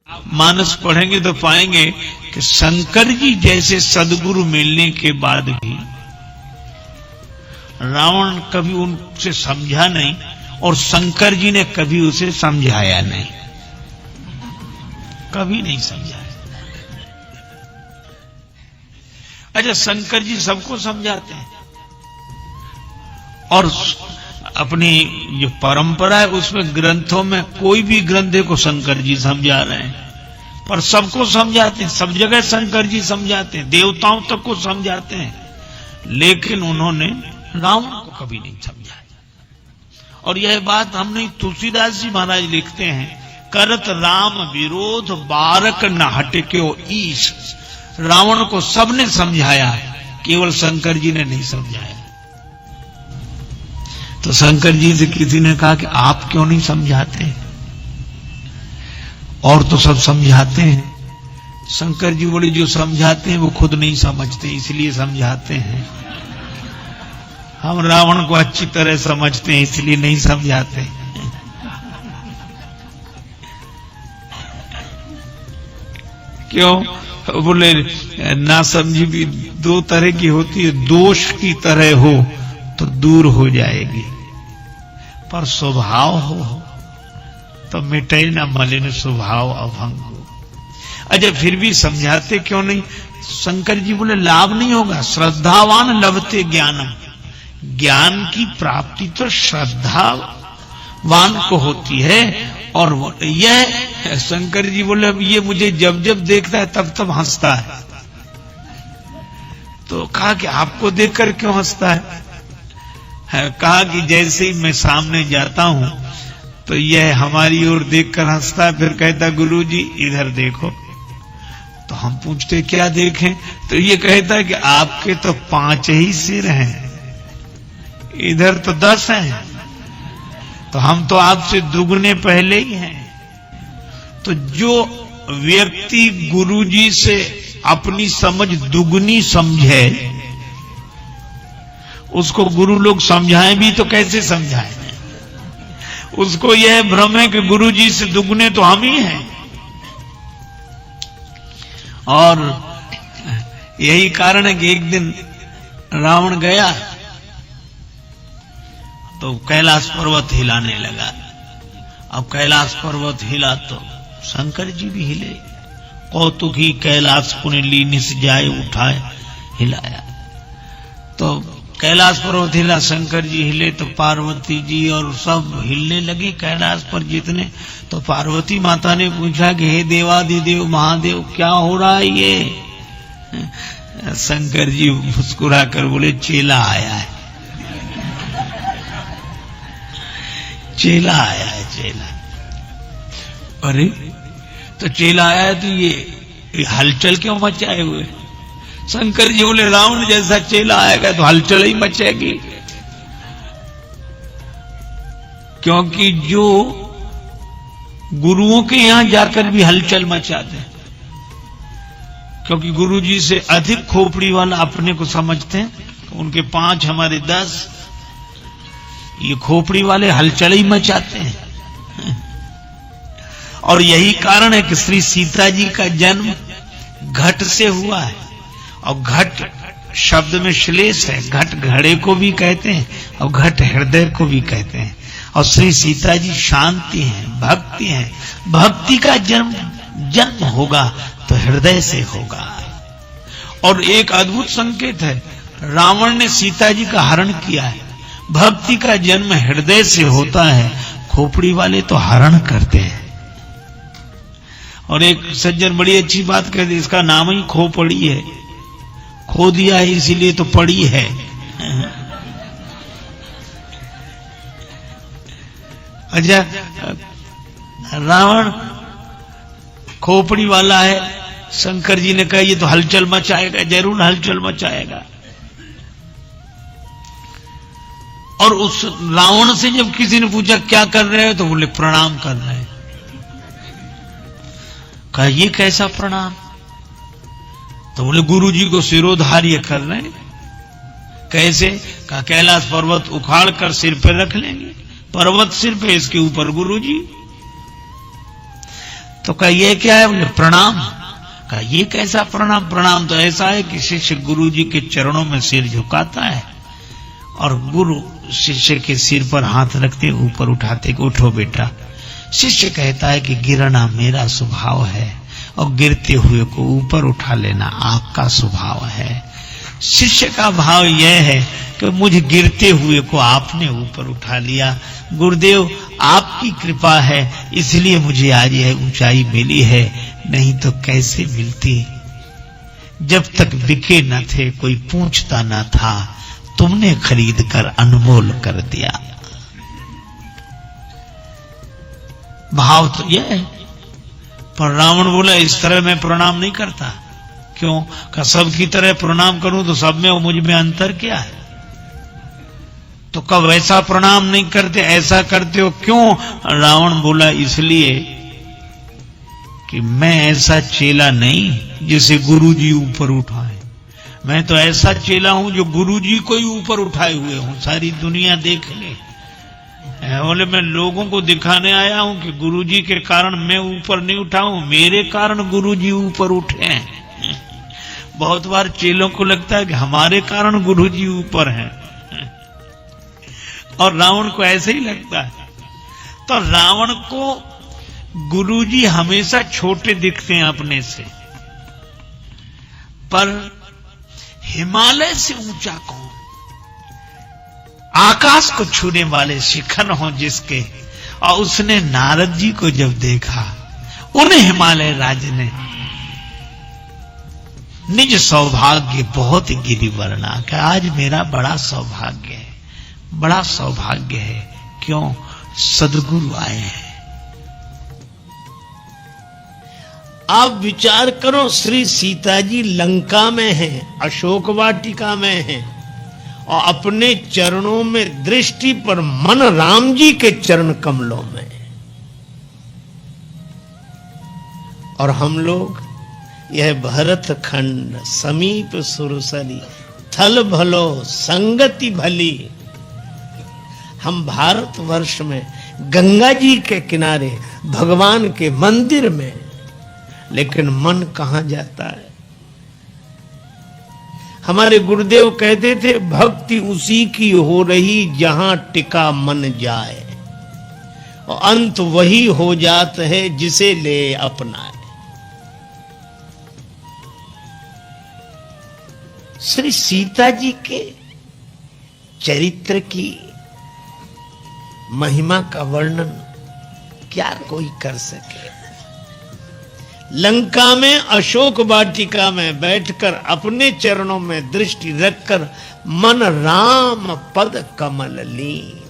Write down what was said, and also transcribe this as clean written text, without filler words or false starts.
मानस पढ़ेंगे तो पाएंगे कि शंकर जी जैसे सद्गुरु मिलने के बाद भी रावण कभी उनसे समझा नहीं और शंकर जी ने कभी उसे समझाया नहीं, कभी नहीं समझाया। अच्छा, शंकर जी सबको समझाते हैं और अपनी जो परंपरा है उसमें ग्रंथों में कोई भी ग्रंथ देखो शंकर जी समझा रहे हैं, पर सबको समझाते हैं, सब जगह शंकर जी समझाते हैं, देवताओं तक को समझाते हैं, लेकिन उन्होंने रावण को कभी नहीं समझाया। और यह बात हम नहीं, तुलसीदास जी महाराज लिखते हैं, करत राम विरोध बारक न हटक्यो ईश। रावण को सबने समझाया, केवल शंकर जी ने नहीं समझाया। तो शंकर जी से किसी ने कहा कि आप क्यों नहीं समझाते, और तो सब समझाते हैं। शंकर जी बोले, जो समझाते हैं वो खुद नहीं समझते, इसलिए समझाते हैं। हम रावण को अच्छी तरह समझते हैं, इसलिए नहीं समझाते। क्यों? बोले ना समझी भी दो तरह की होती है, दोष की तरह हो तो दूर हो जाएगी, पर स्वभाव हो तो मिटे ना मलिन स्वभाव अभंग हो। अच्छा, फिर भी समझाते क्यों नहीं? शंकर जी बोले, लाभ नहीं होगा, श्रद्धावान लभते ज्ञानम। ज्ञान की प्राप्ति तो श्रद्धावान को होती है। और यह शंकर जी बोले, अब ये मुझे जब जब देखता है तब तब हंसता है। तो कहा कि आपको देखकर क्यों हंसता है? कहा कि जैसे ही मैं सामने जाता हूं तो यह हमारी ओर देखकर हंसता है, फिर कहता गुरुजी इधर देखो। तो हम पूछते क्या देखें? तो ये कहता है कि आपके तो 5 ही सिर हैं, इधर तो 10 हैं, तो हम तो आपसे दुगने पहले ही हैं। तो जो व्यक्ति गुरुजी से अपनी समझ दुगनी समझे, उसको गुरु लोग समझाएं भी तो कैसे समझाएं? उसको यह भ्रम है कि गुरुजी से दुगने तो हम ही हैं। और यही कारण है कि एक दिन रावण गया तो कैलाश पर्वत हिलाने लगा। अब कैलाश पर्वत हिला तो शंकर जी भी हिले। कौतुकी कैलाश पुण्य लीनिस जाए उठाए हिलाया। तो कैलाश पर्वत हिला, शंकर जी हिले तो पार्वती जी और सब हिलने लगे कैलाश पर जितने। तो पार्वती माता ने पूछा कि हे देवाधिदेव महादेव, क्या हो रहा है ये? शंकर जी मुस्कुरा कर बोले, चेला आया है, चेला आया है, चेला। अरे तो चेला आया है तो ये हलचल क्यों मचाए हुए? शंकर जी बोले, रावण जैसा चेला आएगा तो हलचल ही मचेगी, क्योंकि जो गुरुओं के यहां जाकर भी हलचल मचाते हैं, क्योंकि गुरुजी से अधिक खोपड़ी वाला अपने को समझते हैं, तो उनके 5 हमारे 10, ये खोपड़ी वाले हलचल ही मचाते हैं। और यही कारण है कि श्री सीता जी का जन्म घट से हुआ है। और घट शब्द में श्लेष है, घट घड़े को भी कहते हैं और घट हृदय को भी कहते हैं। और श्री सीता जी शांति हैं, भक्ति हैं। भक्ति का जन्म होगा तो हृदय से होगा। और एक अद्भुत संकेत है, रावण ने सीता जी का हरण किया है। भक्ति का जन्म हृदय से होता है, खोपड़ी वाले तो हरण करते हैं। और एक सज्जन बड़ी अच्छी बात कहते, इसका नाम ही खोपड़ी है, खो दिया है इसीलिए तो पड़ी है। अच्छा, रावण खोपड़ी वाला है, शंकर जी ने कहा ये तो हलचल मचाएगा, जरूर हलचल मचाएगा। और उस रावण से जब किसी ने पूछा क्या कर रहे हो, तो बोले प्रणाम कर रहे हैं। कहा ये कैसा प्रणाम? तो बोले गुरु जी को सिरोधार्य कर रहे हैं। कैसे? कहा कैलाश पर्वत उखाड़ कर सिर पर रख लेंगे, पर्वत सिर पे, इसके ऊपर गुरु जी। तो कहा ये क्या है? बोले प्रणाम। कहा ये कैसा प्रणाम? प्रणाम तो ऐसा है कि शिष्य गुरु जी के चरणों में सिर झुकाता है और गुरु शिष्य के सिर पर हाथ रखते ऊपर उठाते कि उठो बेटा। शिष्य कहता है कि गिरना मेरा स्वभाव है और गिरते हुए को ऊपर उठा लेना आपका स्वभाव है। शिष्य का भाव यह है कि मुझे गिरते हुए को आपने ऊपर उठा लिया, गुरुदेव आपकी कृपा है इसलिए मुझे आज यह ऊंचाई मिली है, नहीं तो कैसे मिलती। जब तक बिके न थे कोई पूछता न था, तुमने खरीद कर अनमोल कर दिया। भाव तो यह है। पर रावण बोला इस तरह मैं प्रणाम नहीं करता। क्यों? का सब की तरह प्रणाम करूं तो सब में और मुझ में अंतर क्या है? तो कब ऐसा प्रणाम नहीं करते, ऐसा करते हो क्यों? रावण बोला इसलिए कि मैं ऐसा चेला नहीं जिसे गुरुजी ऊपर उठाए। मैं तो ऐसा चेला हूं जो गुरुजी को ही ऊपर उठाए हुए हूं। सारी दुनिया देख ले। बोले मैं लोगों को दिखाने आया हूं कि गुरुजी के कारण मैं ऊपर नहीं उठा हूं, मेरे कारण गुरुजी ऊपर उठे हैं। बहुत बार चेलों को लगता है कि हमारे कारण गुरुजी ऊपर हैं और रावण को ऐसे ही लगता है। तो रावण को गुरुजी हमेशा छोटे दिखते हैं अपने से, पर हिमालय से ऊंचा कौन? आकाश को छूने वाले शिखर हो जिसके, और उसने नारद जी को जब देखा, उन्हें हिमालय राज ने निज सौभाग्य बहुत गिरिवर्णा कि आज मेरा बड़ा सौभाग्य है, बड़ा सौभाग्य है। क्यों? सद्गुरु आए हैं। आप विचार करो, श्री सीता जी लंका में हैं, अशोक वाटिका में हैं और अपने चरणों में दृष्टि पर मन राम जी के चरण कमलों में, और हम लोग यह भरत खंड समीप सुरसरी थल भलो संगति भली। हम भारतवर्ष में गंगा जी के किनारे भगवान के मंदिर में, लेकिन मन कहां जाता है? हमारे गुरुदेव कहते थे भक्ति उसी की हो रही जहां टिका मन जाए, और अंत वही हो जाता है जिसे ले अपनाए। श्री सीता जी के चरित्र की महिमा का वर्णन क्या कोई कर सके? लंका में अशोक वाटिका में बैठकर अपने चरणों में दृष्टि रखकर मन राम पद कमल ली।